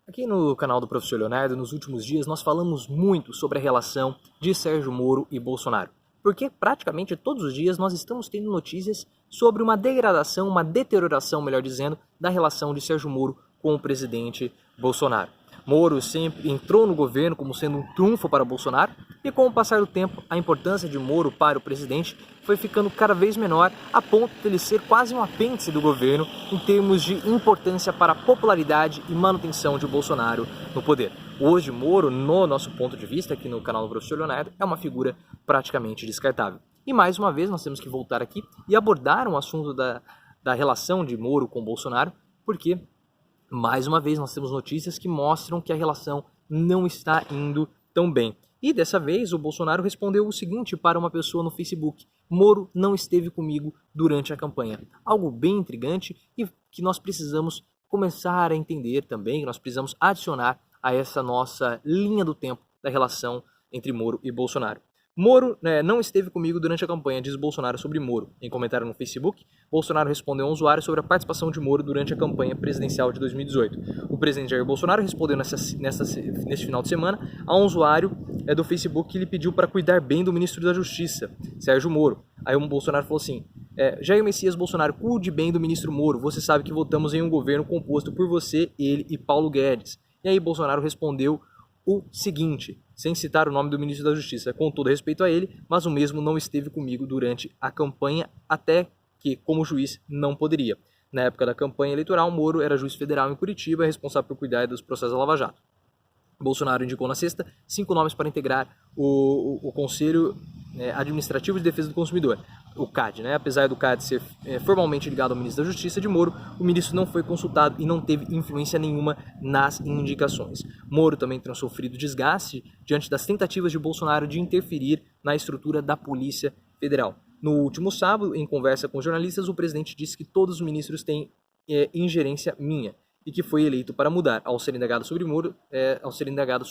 Aqui no canal do Professor Leonardo, nos últimos dias, nós falamos muito sobre a relação de Sérgio Moro e Bolsonaro. Porque praticamente todos os dias nós estamos tendo notícias sobre uma degradação, uma deterioração, melhor dizendo, da relação de Sérgio Moro com o presidente Bolsonaro. Moro sempre entrou no governo como sendo um trunfo para Bolsonaro e com o passar do tempo a importância de Moro para o presidente foi ficando cada vez menor a ponto de ele ser quase um apêndice do governo em termos de importância para a popularidade e manutenção de Bolsonaro no poder. Hoje Moro, no nosso ponto de vista aqui no canal do Professor Leonardo, é uma figura praticamente descartável. E mais uma vez nós temos que voltar aqui e abordar um assunto da relação de Moro com Bolsonaro, porque mais uma vez nós temos notícias que mostram que a relação não está indo tão bem. E dessa vez o Bolsonaro respondeu o seguinte para uma pessoa no Facebook: Moro não esteve comigo durante a campanha. Algo bem intrigante e que nós precisamos começar a entender também, que nós precisamos adicionar a essa nossa linha do tempo da relação entre Moro e Bolsonaro. Moro não esteve comigo durante a campanha, diz Bolsonaro sobre Moro. Em comentário no Facebook, Bolsonaro respondeu a um usuário sobre a participação de Moro durante a campanha presidencial de 2018. O presidente Jair Bolsonaro respondeu neste final de semana a um usuário do Facebook que lhe pediu para cuidar bem do ministro da Justiça, Sérgio Moro. Aí o Bolsonaro falou assim: Jair Messias Bolsonaro, cuide bem do ministro Moro. Você sabe que votamos em um governo composto por você, ele e Paulo Guedes. E aí Bolsonaro respondeu o seguinte, sem citar o nome do ministro da Justiça: com todo respeito a ele, mas o mesmo não esteve comigo durante a campanha, até que, como juiz, não poderia. Na época da campanha eleitoral, Moro era juiz federal em Curitiba, responsável por cuidar dos processos da Lava Jato. Bolsonaro indicou na sexta 5 nomes para integrar o Conselho Administrativo de Defesa do Consumidor, o CAD. Apesar do CAD ser formalmente ligado ao ministro da Justiça de Moro, o ministro não foi consultado e não teve influência nenhuma nas indicações. Moro também tem sofrido desgaste diante das tentativas de Bolsonaro de interferir na estrutura da Polícia Federal. No último sábado, em conversa com jornalistas, o presidente disse que todos os ministros têm ingerência minha e que foi eleito para mudar. Ao ser indagado sobre Moro, ao ser indagado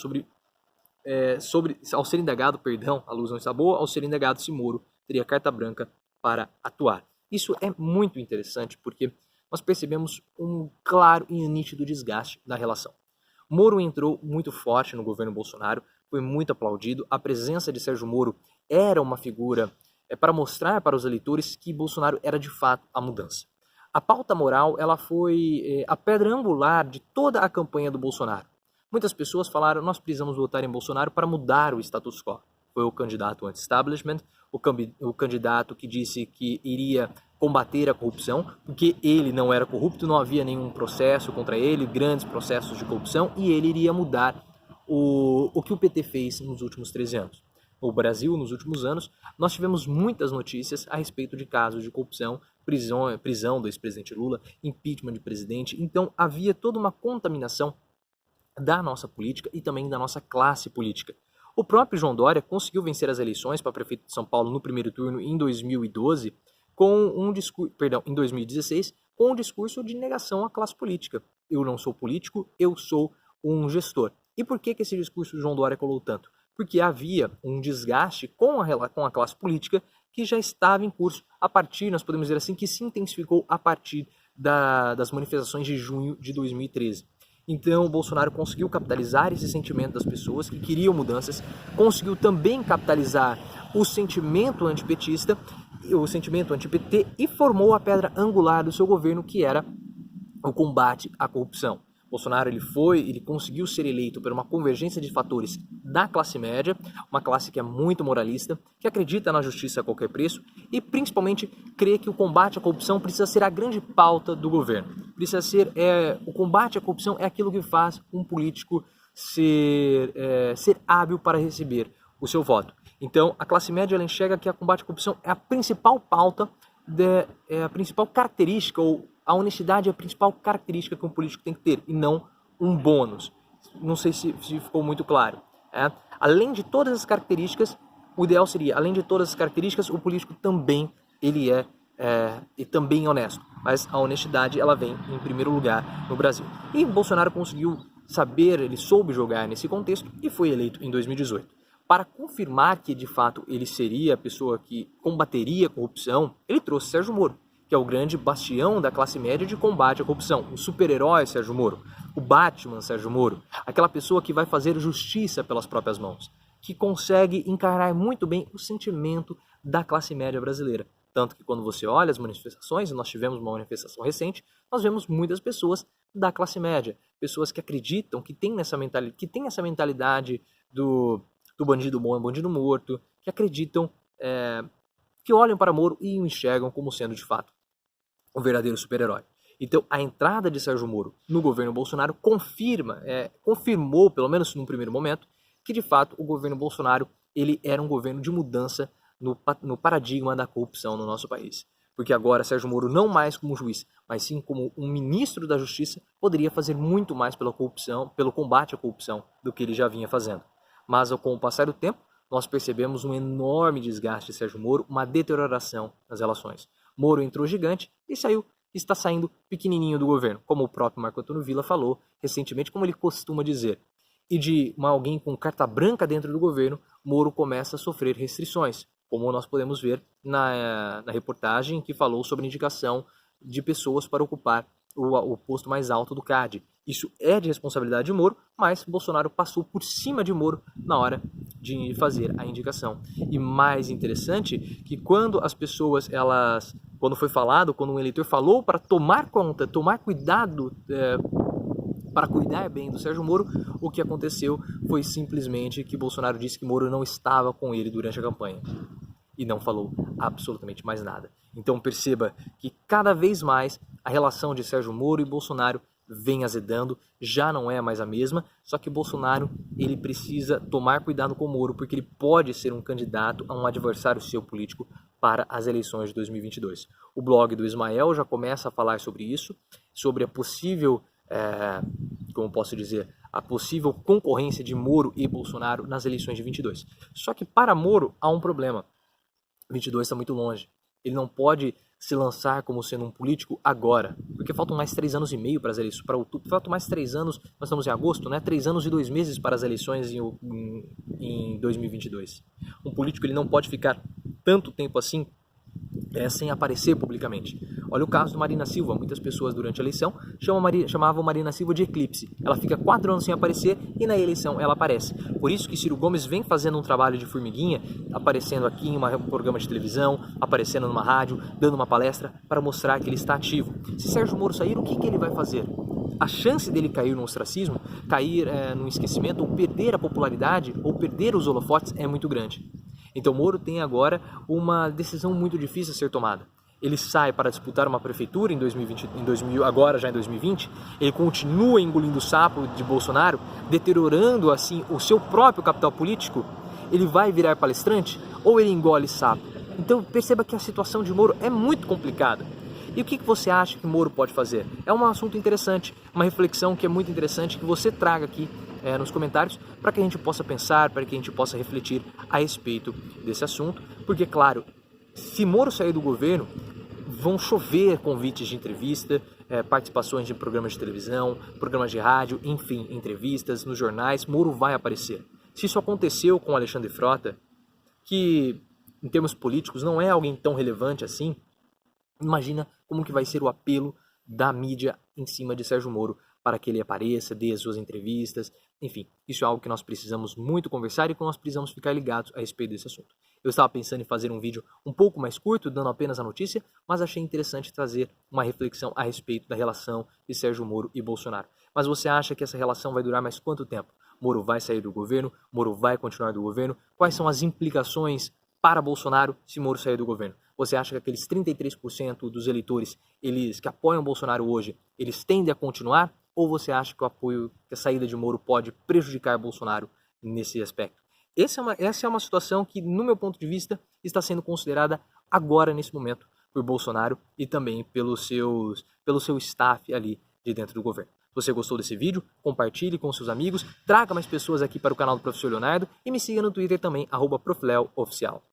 a luz não está boa, ao ser indagado se Moro teria carta branca para atuar. Isso é muito interessante porque nós percebemos um claro e nítido desgaste da relação. Moro entrou muito forte no governo Bolsonaro, foi muito aplaudido. A presença de Sérgio Moro era uma figura para mostrar para os eleitores que Bolsonaro era de fato a mudança. A pauta moral ela foi a pedra angular de toda a campanha do Bolsonaro. Muitas pessoas falaram: nós precisamos votar em Bolsonaro para mudar o status quo. Foi o candidato anti-establishment, o candidato que disse que iria combater a corrupção, porque ele não era corrupto, não havia nenhum processo contra ele, grandes processos de corrupção, e ele iria mudar o que o PT fez nos últimos 13 anos. No Brasil, nos últimos anos, nós tivemos muitas notícias a respeito de casos de corrupção, prisão do ex-presidente Lula, impeachment de presidente. Então havia toda uma contaminação da nossa política e também da nossa classe política. O próprio João Dória conseguiu vencer as eleições para prefeito de São Paulo no primeiro turno em 2016, com um discurso de negação à classe política. Eu não sou político, eu sou um gestor. E por que esse discurso de João Dória colou tanto? Porque havia um desgaste com a classe política que já estava em curso a partir, nós podemos dizer assim, que se intensificou a partir das manifestações de junho de 2013. Então o Bolsonaro conseguiu capitalizar esse sentimento das pessoas que queriam mudanças, conseguiu também capitalizar o sentimento antipetista, o sentimento anti-PT, e formou a pedra angular do seu governo, que era o combate à corrupção. Bolsonaro ele conseguiu ser eleito por uma convergência de fatores da classe média, uma classe que é muito moralista, que acredita na justiça a qualquer preço e principalmente crê que o combate à corrupção precisa ser a grande pauta do governo. Precisa ser o combate à corrupção é aquilo que faz um político ser hábil para receber o seu voto. Então a classe média ela enxerga que o combate à corrupção é a principal pauta, a principal característica, ou a honestidade é a principal característica que um político tem que ter, e não um bônus. Não sei se ficou muito claro. Além de todas as características, o ideal seria, além de todas as características, o político também ele é também honesto. Mas a honestidade ela vem em primeiro lugar no Brasil. E Bolsonaro conseguiu ele soube jogar nesse contexto e foi eleito em 2018. Para confirmar que de fato ele seria a pessoa que combateria a corrupção, ele trouxe Sérgio Moro. que é o grande bastião da classe média de combate à corrupção. O super-herói Sérgio Moro, o Batman Sérgio Moro, aquela pessoa que vai fazer justiça pelas próprias mãos, que consegue encarar muito bem o sentimento da classe média brasileira. Tanto que quando você olha as manifestações, e nós tivemos uma manifestação recente, nós vemos muitas pessoas da classe média, pessoas que acreditam, que têm essa mentalidade do bandido bom é bandido morto, que acreditam, que olham para Moro e o enxergam como sendo de fato o verdadeiro super-herói. Então, a entrada de Sérgio Moro no governo Bolsonaro confirmou, pelo menos num primeiro momento, que de fato o governo Bolsonaro ele era um governo de mudança no paradigma da corrupção no nosso país. Porque agora Sérgio Moro, não mais como juiz, mas sim como um ministro da Justiça, poderia fazer muito mais pela corrupção, pelo combate à corrupção, do que ele já vinha fazendo. Mas com o passar do tempo, nós percebemos um enorme desgaste de Sérgio Moro, uma deterioração nas relações. Moro entrou gigante e está saindo pequenininho do governo, como o próprio Marco Antônio Villa falou recentemente, como ele costuma dizer. E de alguém com carta branca dentro do governo, Moro começa a sofrer restrições, como nós podemos ver na reportagem que falou sobre indicação de pessoas para ocupar o posto mais alto do CAD. Isso é de responsabilidade de Moro, mas Bolsonaro passou por cima de Moro na hora de fazer a indicação. E mais interessante que quando as pessoas, quando foi falado, quando um eleitor falou para tomar cuidado, para cuidar bem do Sérgio Moro, o que aconteceu foi simplesmente que Bolsonaro disse que Moro não estava com ele durante a campanha. E não falou absolutamente mais nada. Então perceba que cada vez mais a relação de Sérgio Moro e Bolsonaro vem azedando, já não é mais a mesma, só que Bolsonaro ele precisa tomar cuidado com o Moro, porque ele pode ser um candidato a um adversário seu político para as eleições de 2022. O blog do Ismael já começa a falar sobre isso, sobre a possível, como posso dizer, a possível concorrência de Moro e Bolsonaro nas eleições de 22. Só que para Moro há um problema. 22 está muito longe. Ele não pode se lançar como sendo um político agora, porque faltam mais 3 anos e meio para as eleições, para outubro, faltam mais 3 anos, nós estamos em agosto, né? 3 anos e 2 meses para as eleições em 2022. Um político ele não pode ficar tanto tempo assim sem aparecer publicamente. Olha o caso do Marina Silva, muitas pessoas durante a eleição chamavam Marina Silva de eclipse. Ela fica 4 anos sem aparecer e na eleição ela aparece. Por isso que Ciro Gomes vem fazendo um trabalho de formiguinha, aparecendo aqui em um programa de televisão, aparecendo numa rádio, dando uma palestra para mostrar que ele está ativo. Se Sérgio Moro sair, o que ele vai fazer? A chance dele cair no ostracismo, cair no esquecimento, ou perder a popularidade, ou perder os holofotes é muito grande. Então Moro tem agora uma decisão muito difícil a ser tomada. Ele sai para disputar uma prefeitura agora já em 2020, ele continua engolindo o sapo de Bolsonaro, deteriorando assim o seu próprio capital político, ele vai virar palestrante ou ele engole sapo? Então perceba que a situação de Moro é muito complicada. E o que você acha que Moro pode fazer? É um assunto interessante, uma reflexão que é muito interessante que você traga aqui nos comentários para que a gente possa pensar, para que a gente possa refletir a respeito desse assunto. Porque, claro, se Moro sair do governo, vão chover convites de entrevista, participações de programas de televisão, programas de rádio, enfim, entrevistas nos jornais. Moro vai aparecer. Se isso aconteceu com Alexandre Frota, que em termos políticos não é alguém tão relevante assim, imagina como que vai ser o apelo da mídia em cima de Sérgio Moro para que ele apareça, dê as suas entrevistas, enfim, isso é algo que nós precisamos muito conversar e que nós precisamos ficar ligados a respeito desse assunto. Eu estava pensando em fazer um vídeo um pouco mais curto, dando apenas a notícia, mas achei interessante trazer uma reflexão a respeito da relação de Sérgio Moro e Bolsonaro. Mas você acha que essa relação vai durar mais quanto tempo? Moro vai sair do governo? Moro vai continuar do governo? Quais são as implicações para Bolsonaro se Moro sair do governo? Você acha que aqueles 33% dos eleitores eles que apoiam Bolsonaro hoje, eles tendem a continuar? Ou você acha que que a saída de Moro pode prejudicar Bolsonaro nesse aspecto? Essa é uma situação que, no meu ponto de vista, está sendo considerada agora, nesse momento, por Bolsonaro e também pelo seu staff ali de dentro do governo. Se você gostou desse vídeo, compartilhe com seus amigos, traga mais pessoas aqui para o canal do Professor Leonardo e me siga no Twitter também, @profleoficial.